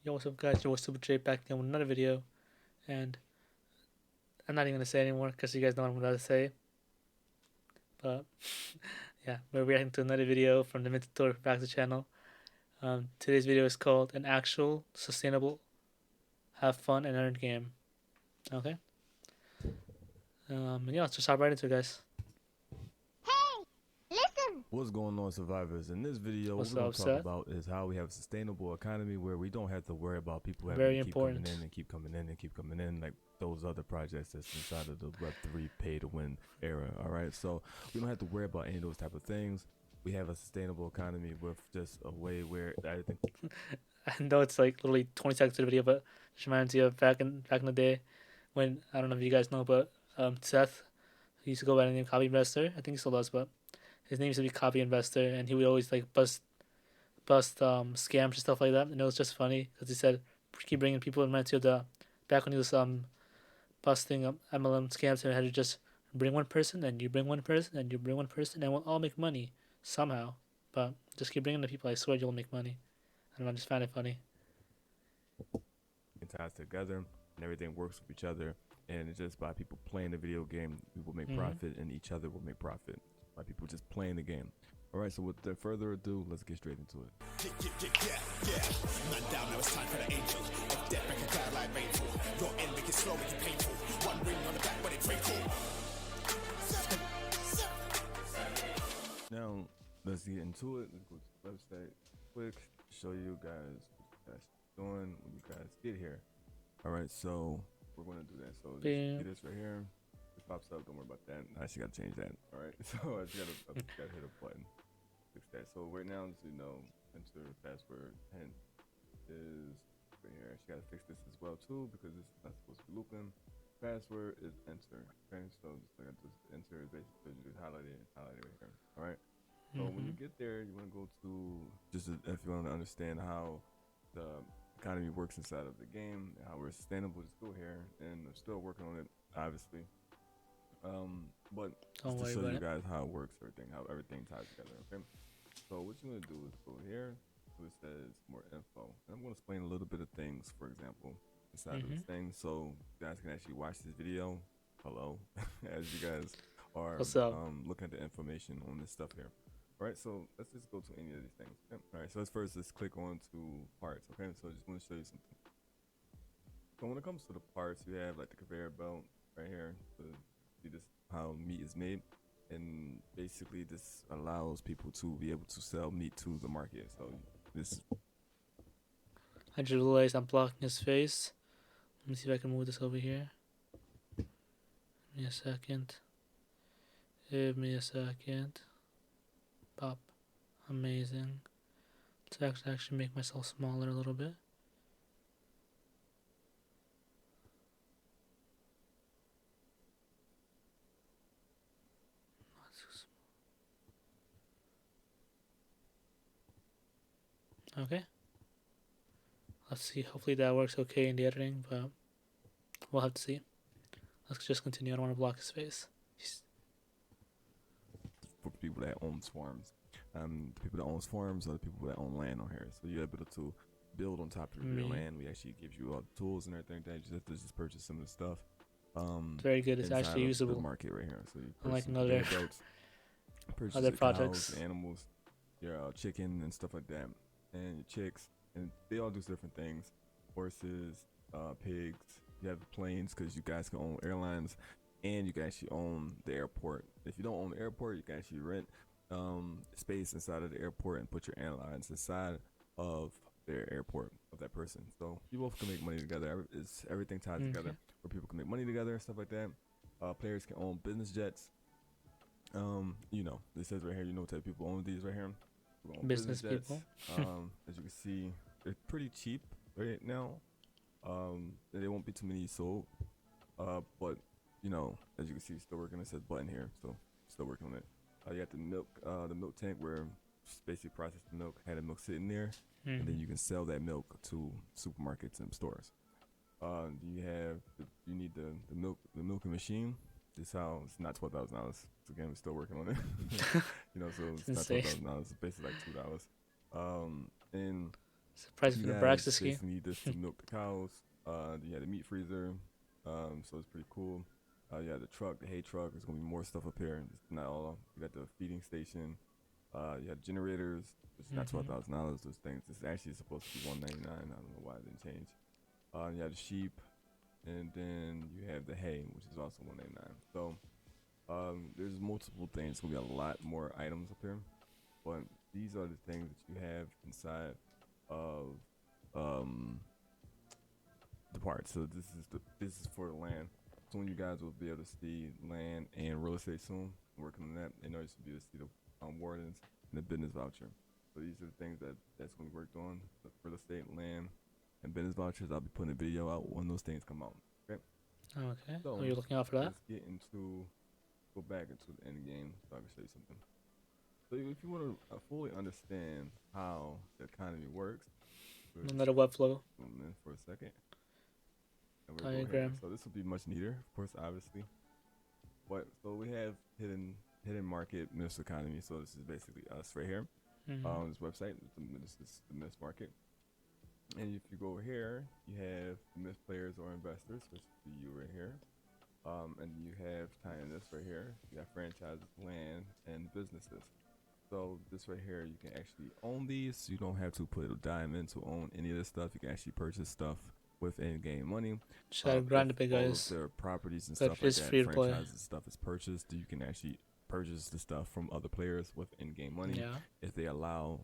Yo, what's up, guys? Yo, what's up, Jay? Back again with another video, and I'm not even gonna say anymore because you guys know what I'm gonna say. But yeah, we're reacting to another video from the Minted Tour Abraxas channel. Today's video is called "An Actual Sustainable Have Fun and Earn Game." Okay. And yeah, let's just hop right into it, guys. Hey, listen! What's going on, survivors? In this video, what What's we're going up, to talk Seth? about is how we have a sustainable economy where we don't have to worry about people having to Very keep coming important. in and keep coming in and keep coming in like those other projects that's inside of the Web3 pay to win era. All right, so we don't have to worry about any of those type of things. We have a sustainable economy with just a way where everything. I know it's like literally 20 seconds of the video, but it just reminds you of back in the day when I don't know if you guys know, but Seth, he used to go by the name Copy Investor. I think he still does, but his name used to be Copy Investor, and he would always like bust scams and stuff like that. And it was just funny because he said keep bringing people in mind to the back when he was busting MLM scams, and had to just bring one person and you bring one person and you bring one person and we'll all make money somehow. But just keep bringing the people. I swear you'll make money. I don't know. I just find it funny. Ties together and everything works with each other, and it's just by people playing the video game people make profit and each other will make profit by people just playing the game. All right, so without further ado, let's get straight into it. Man down, now it's time for the angel of death, make a cloud like rainfall. Your end, make it slow, make it painful. One ring on the back, but it's rainfall. Now let's get into it. Let's go to the website quick, show you guys what you guys are doing when you guys get here. All right, so we're going to do that. So just get this right here. It pops up. Don't worry about that. I actually got to change that. All right, so I just gotta hit a button. Fix that. So right now, so enter password 10 is right here. She got to fix this as well too because this is not supposed to be looping. Password is enter. Okay, so just like I just enter is basically just highlight it right here. All right. So when you get there, you want to go to just if you want to understand how the economy works inside of the game, how we're sustainable. Just go here, and I'm still working on it, obviously. But just to show you guys how it works, how everything ties together. Okay. So what you're gonna do is go here. So it says more info, and I'm gonna explain a little bit of things, for example, inside of this thing, so you guys can actually watch this video. Hello, as you guys are looking at the information on this stuff here. All right, so let's just go to any of these things. Okay? All right, so let's click on to parts. Okay, so I just want to show you something. So when it comes to the parts, you have like the conveyor belt right here. To see this how meat is made, and basically this allows people to be able to sell meat to the market. So this. I just realized I'm blocking his face. Let me see if I can move this over here. Give me a second. Give me a second. Pop. Amazing. Let's actually make myself smaller a little bit. Okay. Let's see. Hopefully that works okay in the editing, but we'll have to see. Let's just continue. I don't want to block his face. For people that own farms, the people that own farms are the people that own land on here. So you're able to build on top of your land. We actually give you all the tools and everything. That you just have to just purchase some of the stuff. It's very good. It's actually usable. The market right here. So you unlike another other projects, cows, animals, your chicken and stuff like that, and your chicks, and they all do different things. Horses, pigs. You have planes because you guys can own airlines. And you can actually own the airport. If you don't own the airport, you can actually rent space inside of the airport and put your airlines inside of their airport of that person. So you both can make money together. It's everything tied together where people can make money together and stuff like that. Players can own business jets. This says right here, what type of people own these right here. Business people. As you can see, they're pretty cheap right now. There won't be too many sold. But as you can see, still working. It says button here, so still working on it. You got the milk tank where basically process the milk, had the milk sitting there, and then you can sell that milk to supermarkets and stores. You need the milking machine. This how it's not $12,000. So again, we're still working on it. So it's not $12,000. It's basically like $2. And It's the price of You an guys Abraxas ski. basically need this to milk the cows. You have the meat freezer, so it's pretty cool. You have the truck, the hay truck. There's gonna be more stuff up here. It's not all. You got the feeding station. You have generators. It's not $12,000. Those things. It's actually supposed to be $199. I don't know why it didn't change. You have the sheep, and then you have the hay, which is also $199. So there's multiple things. It's gonna be a lot more items up here, but these are the things that you have inside of the parts. So this is for the land. Soon you guys will be able to see land and real estate soon. Working on that, in order to be able to see the wardens and the business voucher. So these are the things that's going to be worked on: the real estate, land, and business vouchers. I'll be putting a video out when those things come out. Okay. Okay. So Oh, you're looking out for that? let's go back into the end game so I can show you something. So if you want to fully understand how the economy works, Another web flow in for a second. And we'll go here. diagram. So this will be much neater, of course, obviously. But so we have hidden market mist economy. So this is basically us right here. Mm-hmm. This website. This is the mist market. And if you go over here, you have mist players or investors, which would be you right here. And you have tying this right here. You have franchises, land, and businesses. So this right here, you can actually own these. You don't have to put a dime in to own any of this stuff. You can actually purchase stuff with in-game money. Just gotta grind it, big all guys. of their properties and But stuff like it's that, free to play. franchises stuff is purchased. You can actually purchase the stuff from other players with in-game money Yeah. if they allow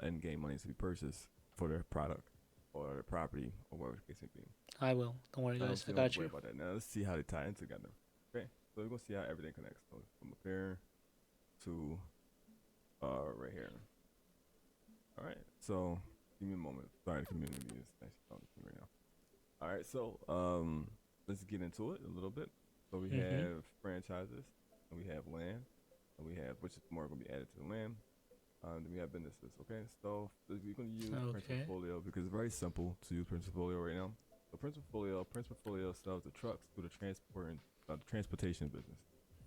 in-game money to be purchased for their product or their property or whatever the case may be. I will. Don't worry, guys. I got Worry you. about that. Now let's see how they tie in together. Okay, so we're gonna see how everything connects. So from up here to right here. All right, so give me a moment. Sorry, the community is actually talking to me right now. All right, so let's get into it a little bit. So we have franchises, and we have land, and we have, which is more going to be added to the land. Then we have businesses. Okay, so we're going to use Portfolio because it's very simple to use Portfolio right now. So Portfolio sells the trucks to the transportation business.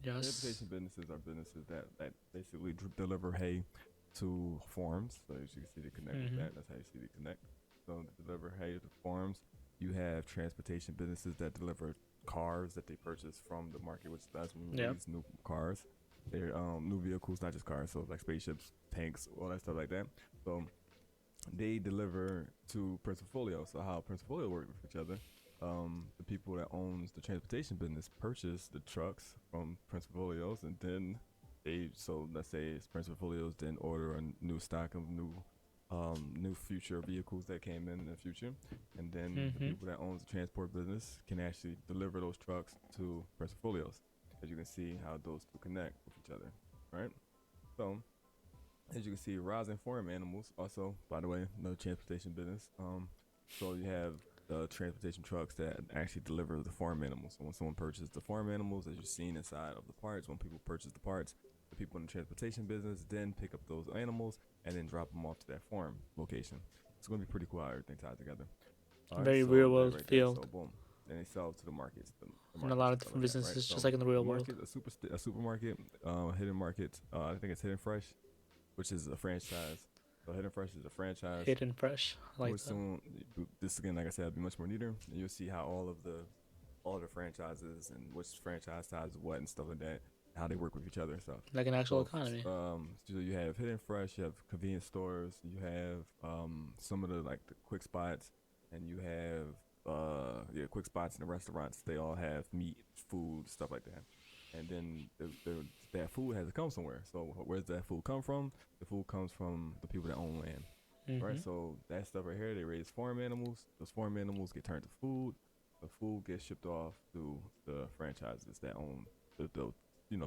Yes. Transportation businesses are businesses that basically deliver hay to farms. So as you can see, they connect with that. That's how you see they connect. So to deliver hay to farms, you have transportation businesses that deliver cars that they purchase from the market, which that's when we release new cars. They're new vehicles, not just cars. So like spaceships, tanks, all that stuff like that. So they deliver to Portfolio. So how Portfolio work with each other? The people that owns the transportation business purchase the trucks from Portfolios, and then let's say it's Portfolios then order a new stock of new future vehicles that came in the future, and then the people that owns the transport business can actually deliver those trucks to Portfolios. As you can see how those two connect with each other, right? So as you can see, rising farm animals also, by the way, another transportation business. So you have the transportation trucks that actually deliver the farm animals. So when someone purchases the farm animals, as you've seen inside of the parts, when people purchase the parts, the people in the transportation business then pick up those animals and then drop them off to that farm location. It's going to be pretty cool how everything ties together. Very real world feel. So boom. Then they sell it to the markets. And a lot of different businesses, right? Just like in the real world. A supermarket, Hidden Market, I think it's Hidden Fresh, which is a franchise. So Hidden Fresh is a franchise. Hidden Fresh, I like that. Soon, this again, like I said, will be much more neater. And you'll see how all the franchises and which franchise ties what and stuff like that, how they work with each other and stuff. Like an actual economy. So you have Hidden Fresh, you have convenience stores, you have some of the quick spots, and you have quick spots in the restaurants. They all have meat, food, stuff like that. And then that food has to come somewhere. So where's that food come from? The food comes from the people that own land, right? So that stuff right here, they raise farm animals. Those farm animals get turned to food. The food gets shipped off to the franchises that own the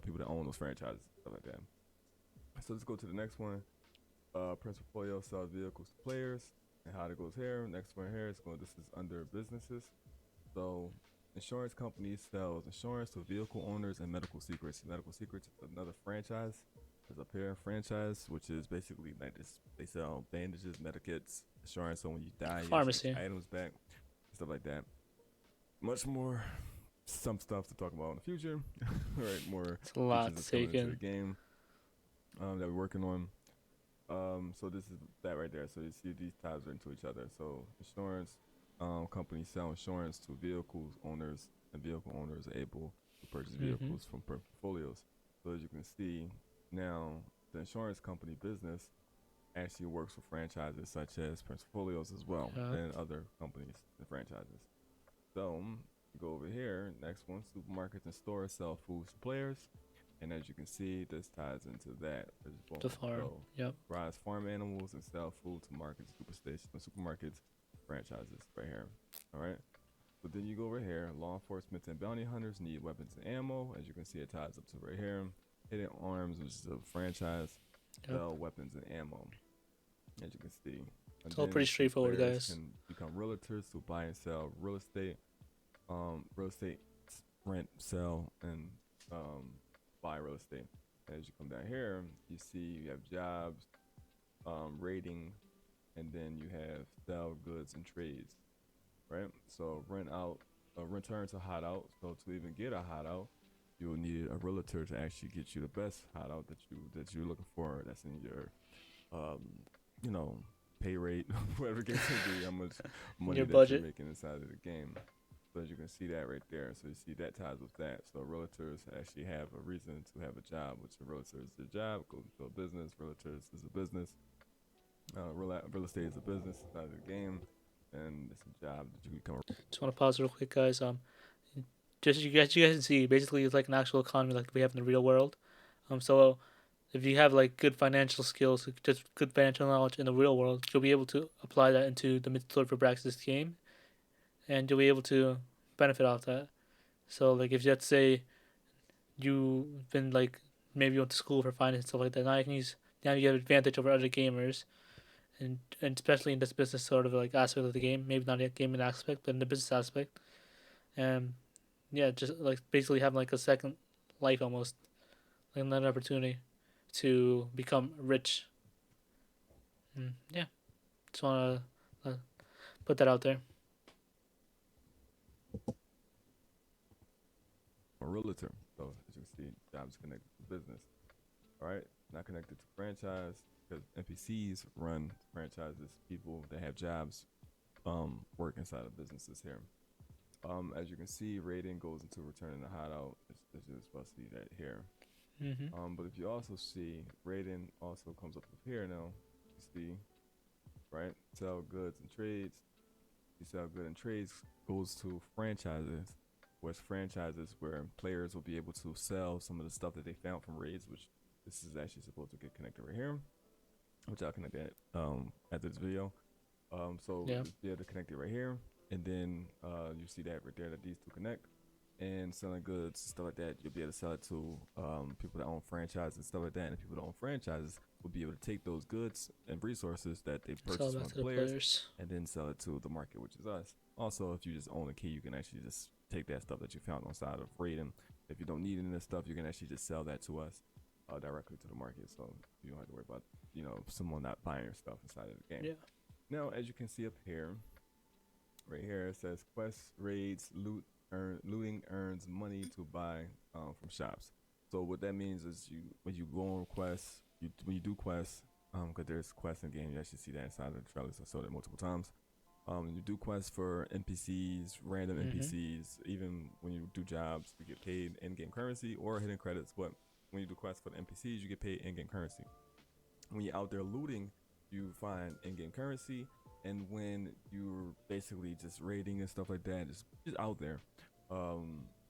people that own those franchises, stuff like that. So let's go to the next one. Portfolio sells vehicles to players, and how it goes here. Next one here this is under businesses. So insurance companies sells insurance to vehicle owners and medical secrets. Medical secrets is another franchise. There's a pair franchise, which is basically like this. They sell bandages, medikits, insurance. So when you die, pharmacy, you get items back, stuff like that. Much more, some stuff to talk about in the future. Right, more. It's a lot to take in. The game that we're working on. So this is that right there. So you see these ties are into each other. So insurance companies sell insurance to vehicles owners, and vehicle owners are able to purchase Mm-hmm. vehicles from portfolios. So as you can see now, the insurance company business actually works with franchises such as portfolios as well, Yep. and other companies and franchises. So you go over here. Next one, supermarkets and stores sell foods to players. And as you can see, this ties into that as The well. farm. So, Yep. rise farm animals and sell food to markets, supermarkets, franchises right here. All right. So then you go over here. Law enforcement and bounty hunters need weapons and ammo. As you can see, it ties up to right here. Hidden Arms, which is a franchise, Yep. sell weapons and ammo. As you can see. And It's all pretty then some straightforward, players guys. can become realtors who buy and sell real estate, rent, sell, and um, buy real estate. As you come down here, you see you have jobs, rating, and then you have sell goods and trades, right? So rent out, return to hideout. So to even get a hideout, you will need a realtor to actually get you the best hideout that you're looking for. That's in your, um, you know, pay rate, whatever it may be, how much In money your that you're budget. making inside of the game. So as you can see that right there. So you see that ties with that. So realtors actually have a reason to have a job, which a realtor is their job, goes into a business. Realtors is a business. Real estate is a business inside of the game, and it's a job that you become. Just want to pause real quick, guys. Just you guys can see, basically it's like an actual economy like we have in the real world. So if you have like good financial skills, just good financial knowledge in the real world, you'll be able to apply that into the midfield for Abraxas game, and you'll be able to benefit off that. So like if you let's say you've been like maybe you went to school for finance and stuff like that, now you have advantage over other gamers, and especially in this business sort of like aspect of the game, maybe not a gaming aspect, but in the business aspect, and yeah, just like basically having like a second life almost, like another opportunity to become rich. Yeah, just want to put that out there. A realtor. So as you can see, jobs connected to business. All right, not connected to franchise because NPCs run franchises. People that have jobs work inside of businesses here. As you can see, rating goes into returning the hideout. It's just supposed to see that here. Mm-hmm. But if you also see, rating also comes up here now. You see, right? Sell goods and trades. You sell good and trades goes to franchises, whereas franchises where players will be able to sell some of the stuff that they found from raids, which this is actually supposed to get connected right here, which I'll connect that after this video. So Yeah. be able to connect it right here, and then you see that right there that these two connect. And selling goods, stuff like that, you'll be able to sell it to people that own franchises and stuff like that. And people that own franchises will be able to take those goods and resources that they Sell purchased back from to the the players players. and then sell it to the market, which is us. Also, if you just own a key, you can actually just take that stuff that you found on side of raiding. If you don't need any of this stuff, you can actually just sell that to us directly to the market. So you don't have to worry about someone not buying your stuff inside of the game. Yeah. Now, as you can see up here, right here it says quests, raids, looting earns money to buy from shops. So what that means is when you go on quests, when you do quests, because there's quests in the game, you actually see that inside of the trailers. I saw that multiple times. You do quests for NPCs, random Mm-hmm. NPCs. Even when you do jobs, you get paid in-game currency or hidden credits. But when you do quests for the NPCs, you get paid in-game currency. When you're out there looting, you find in-game currency, and when you're basically just raiding and stuff like that, just out there,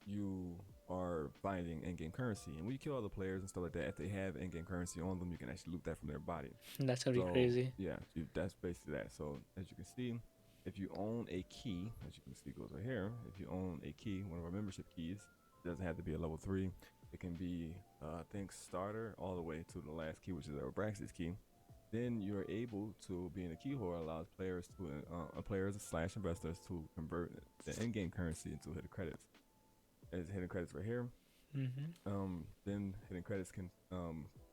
you are finding in-game currency. And when you kill other players and stuff like that, if they have in-game currency on them, you can actually loot that from their body. That's gonna be So crazy. yeah, that's basically that. So as you can see, if you own a key, as you can see goes right here, if you own a key, one of our membership keys, it doesn't have to be a level 3. It can be, I think, starter all the way to the last key, which is our Abraxas key. Then you're able to, being a key holder allows players slash investors to convert the in-game currency into hidden credits. As hidden credits right here. Mm-hmm. Then hidden credits can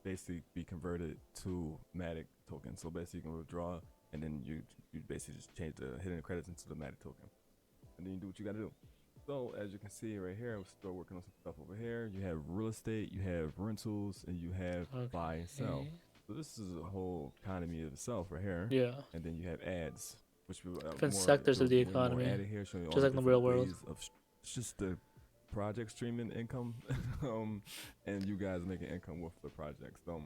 basically be converted to Matic tokens. So basically you can withdraw, and then you basically just change the hidden credits into the Matic token, and then you do what you got to do. So as you can see right here, we're still working on some stuff over here. You have real estate, you have rentals, and you have buy and sell. Okay. So this is a whole economy of itself right here. Yeah. And then you have ads, which we Different more sectors of the way more economy, added here, showing you all just the like in the real different world. ways of it's just the project streaming income, and you guys making income with the projects. So,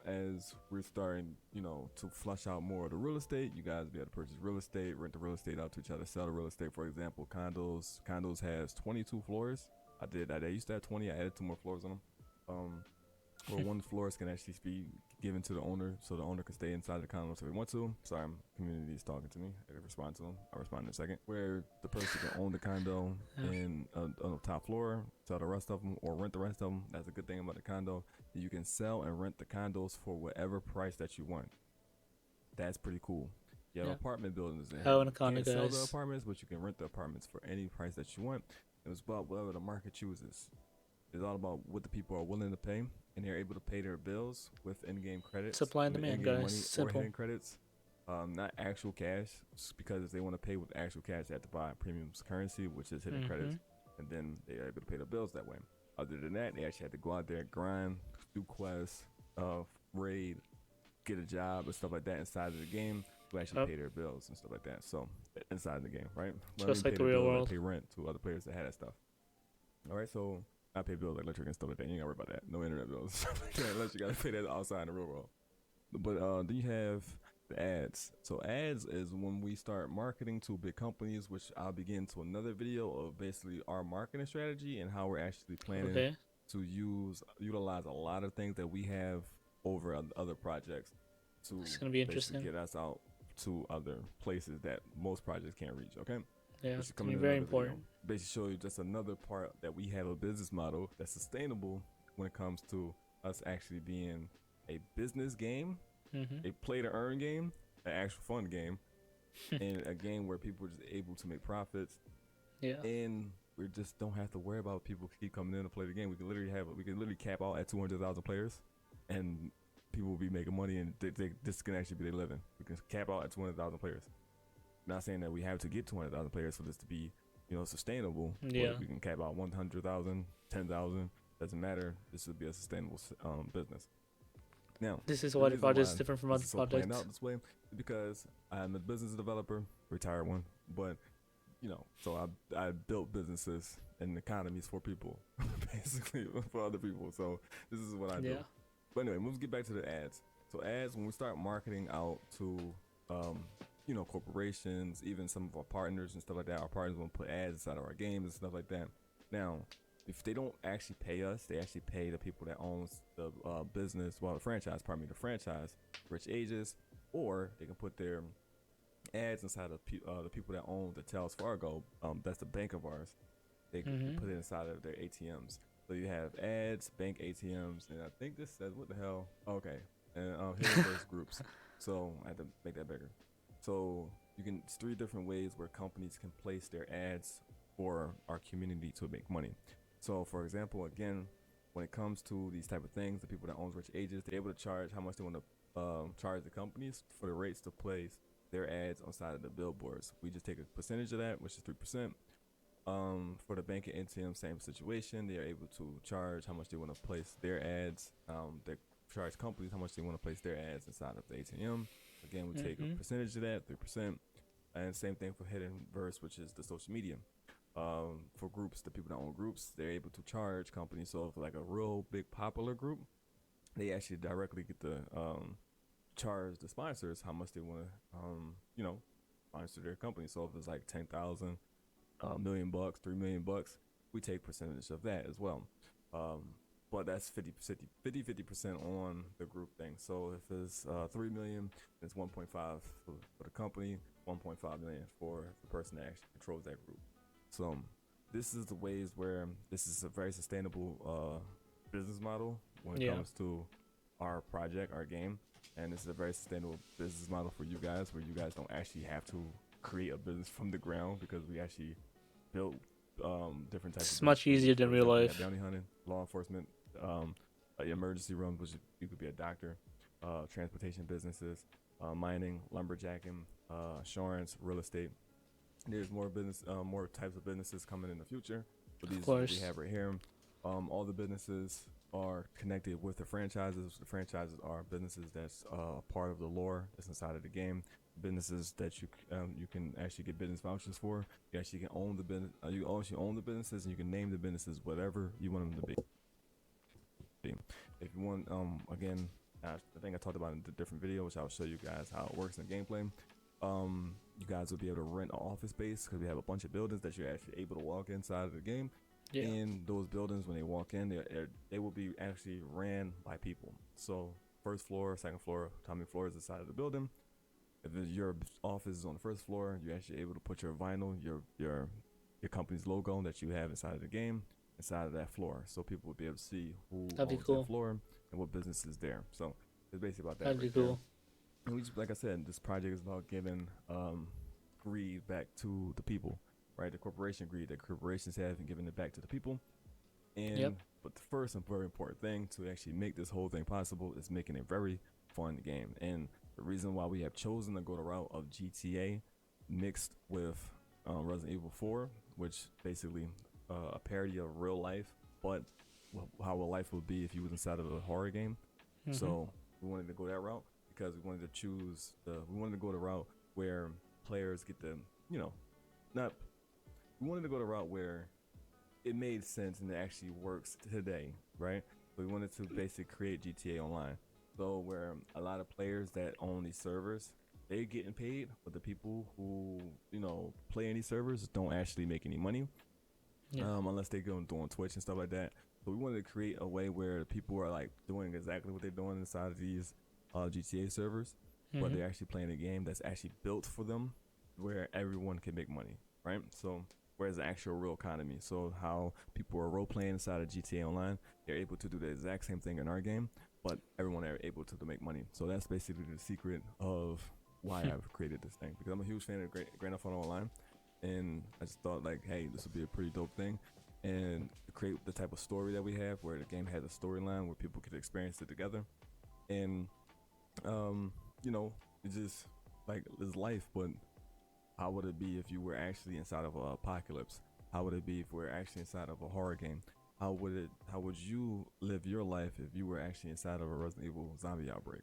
as we're starting, to flush out more of the real estate, you guys be able to purchase real estate, rent the real estate out to each other, sell the real estate. For example, condos. Condos has 22 floors. I used to have 20. I added 2 more floors on them. Where one floors can actually be given to the owner, so the owner can stay inside the condo if they want to. Sorry, community is talking to me. I gotta respond to them. I'll respond in a second. Where the person can own the condo and on the top floor, sell the rest of them, or rent the rest of them. That's a good thing about the condo. You can sell and rent the condos for whatever price that you want. That's pretty cool. You have apartment buildings in here. How in a condo, You can't sell the guys. apartments, but you can rent the apartments for any price that you want. It's about whatever the market chooses. It's all about what the people are willing to pay, and they're able to pay their bills with in-game credits, Supply and with demand, in-game guys. money Simple. or hidden credits. Not actual cash, because if they want to pay with actual cash, they have to buy premium currency, which is hidden credits, and then they are able to pay their bills that way. Other than that, they actually have to go out there, grind, do quests, raid, get a job and stuff like that inside of the game to actually pay their bills and stuff like that. So inside the game, right? Just like pay the real bills, world. pay rent to other players that had that stuff. All right, so I pay bills like electric and stuff like that. You ain't gotta worry about that. No internet bills, unless you gotta pay that outside in the real world. But then you have the ads. So ads is when we start marketing to big companies, which I'll begin to another video of basically our marketing strategy and how we're actually planning to utilize a lot of things that we have over other projects to It's gonna be interesting. get us out to other places that most projects can't reach. Okay. Yeah, it's gonna be very important. Basically, show you just another part that we have a business model that's sustainable when it comes to us actually being a business game, a play to earn game, an actual fun game, and a game where people are just able to make profits. Yeah. And we just don't have to worry about people keep coming in to play the game. We can literally cap out at 200,000 players, and people will be making money, and this can actually be their living. We can cap out at 200,000 players. Not saying that we have to get 200,000 players for this to be, sustainable. Yeah. We can cap out 100,000, 10,000. Doesn't matter. This would be a sustainable business. Now, this is why the project is different from other projects. Planned out this way because I'm a business developer, retired one, but so I built businesses and economies for people, basically for other people. So this is what I do. But anyway, let's get back to the ads. So ads, when we start marketing out to corporations, even some of our partners and stuff like that, our partners want to put ads inside of our games and stuff like that. Now, if they don't actually pay us, they actually pay the people that owns the business, the franchise, Rich Ages, or they can put their ads inside of the people that own the Tells Fargo. That's the bank of ours. They can put it inside of their ATMs. So you have ads, bank ATMs, and I think this says, what the hell? Okay, and hidden verse groups. So I had to make that bigger. So it's 3 different ways where companies can place their ads for our community to make money. So for example, again, when it comes to these type of things, the people that owns Rich Ages, they're able to charge how much they want to charge the companies for the rates to place their ads on side of the billboards. We just take a percentage of that, which is 3%. For the bank and ATM, same situation. They are able to charge how much they want to place their ads. They charge companies how much they want to place their ads inside of the ATM. Again, we take a percentage of that, 3%. And same thing for Hidden Verse, which is the social media. For groups, the people that own groups, they're able to charge companies. So for like a real big popular group, they actually directly get to charge the sponsors how much they want to, sponsor their company. So if it's like 10,000, $1 million, $3 million, we take percentage of that as well. But that's 50% on the group thing. So if it's 3 million, it's 1.5 for the company, 1.5 million for the person that actually controls that group. So this is the ways where this is a very sustainable business model when it comes to our project, our game. And this is a very sustainable business model for you guys, where you guys don't actually have to create a business from the ground, because we actually built different types. It's much easier than real life. Bounty hunting, law enforcement, emergency rooms, which you could be a doctor, transportation businesses, mining, lumberjacking, insurance, real estate. There's more types of businesses coming in the future. But these are what we have right here. All the businesses are connected with the franchises. The franchises are businesses that's part of the lore that's inside of the game. Businesses that you can actually get business vouchers for. You actually can own the business. You actually own the businesses, and you can name the businesses whatever you want them to be. If you want, again, I think I talked about in a different video, which I'll show you guys how it works in gameplay. You guys will be able to rent an office space because we have a bunch of buildings that you're actually able to walk inside of the game. Yeah. And those buildings, when they walk in, they will be actually ran by people. So first floor, second floor, how many floors inside of the building. If your office is on the first floor, you're actually able to put your vinyl, your company's logo that you have inside of the game inside of that floor, so people will be able to see who owns that floor and what business is there. So it's basically about that. That'd be cool. And we just, like I said, this project is about giving greed back to the people, right? The corporation greed that corporations have and giving it back to the people. And but the first and very important thing to actually make this whole thing possible is making a very fun game. And the reason why we have chosen to go the route of GTA mixed with Resident Evil 4, which basically a parody of real life, but how a life would be if you was inside of a horror game. So we wanted to go that route because we wanted to go the route where players get the, we wanted to go the route where it made sense and it actually works today, right? So we wanted to basically create GTA Online. So where a lot of players that own these servers, they're getting paid, but the people who, play in these servers don't actually make any money. Unless they go and do on Twitch and stuff like that. So we wanted to create a way where people are like doing exactly what they're doing inside of these GTA servers, but they're actually playing a game that's actually built for them, where everyone can make money, right? So whereas the actual real economy, so how people are role playing inside of GTA Online, they're able to do the exact same thing in our game, but everyone are able to make money. So that's basically the secret of why I've created this thing, because I'm a huge fan of Grand Theft Auto Online. And I just thought, like, hey, this would be a pretty dope thing, and to create the type of story that we have, where the game has a storyline where people could experience it together, and it's just like it's life. But how would it be if you were actually inside of an apocalypse? How would it be if we're actually inside of a horror game? How would you live your life if you were actually inside of a Resident Evil zombie outbreak?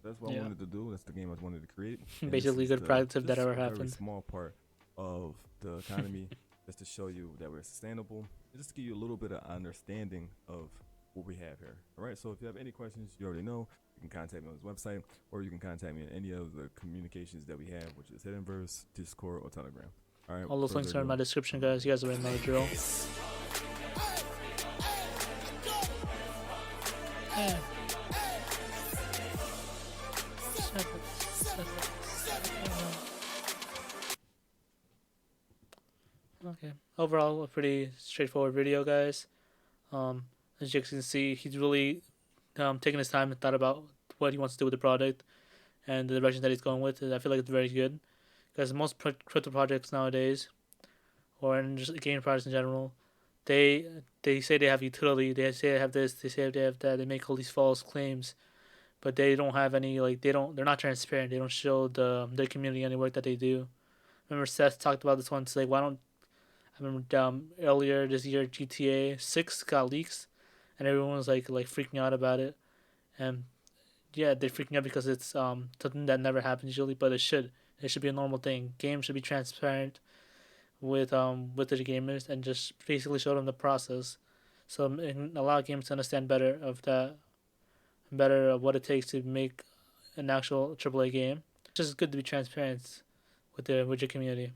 That's what I wanted to do. That's the game I wanted to create. Basically, good product if that ever happened. Very small part of the economy, just to show you that we're sustainable, and just to give you a little bit of understanding of what we have here. All right, so if you have any questions, you already know, you can contact me on this website, or you can contact me on any of the communications that we have, which is Hiddenverse, Discord, or Telegram. All right, all those links are in my description, guys. You guys already know the drill. Okay. Overall, a pretty straightforward video, guys. As you can see, he's really taken his time and thought about what he wants to do with the product and the direction that he's going with. I feel like it's very good, because most crypto projects nowadays, or in just game projects in general, they say they have utility. They say they have this. They say they have that. They make all these false claims, but they don't have any, like, they're not transparent. They don't show their community any work that they do. Remember Seth talked about this once, like, I remember earlier this year GTA 6 got leaks, and everyone was like freaking out about it. And yeah, they're freaking out because it's something that never happens usually, but it should be a normal thing. Games should be transparent with the gamers, and just basically show them the process, so and allow games to understand better of what it takes to make an actual AAA game. It's just good to be transparent with your community,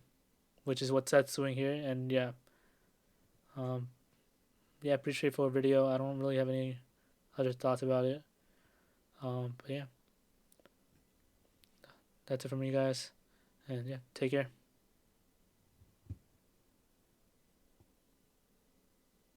which is what Seth's doing here. And yeah, pretty straightforward video. I don't really have any other thoughts about it. But yeah, that's it from me, guys, and yeah, take care.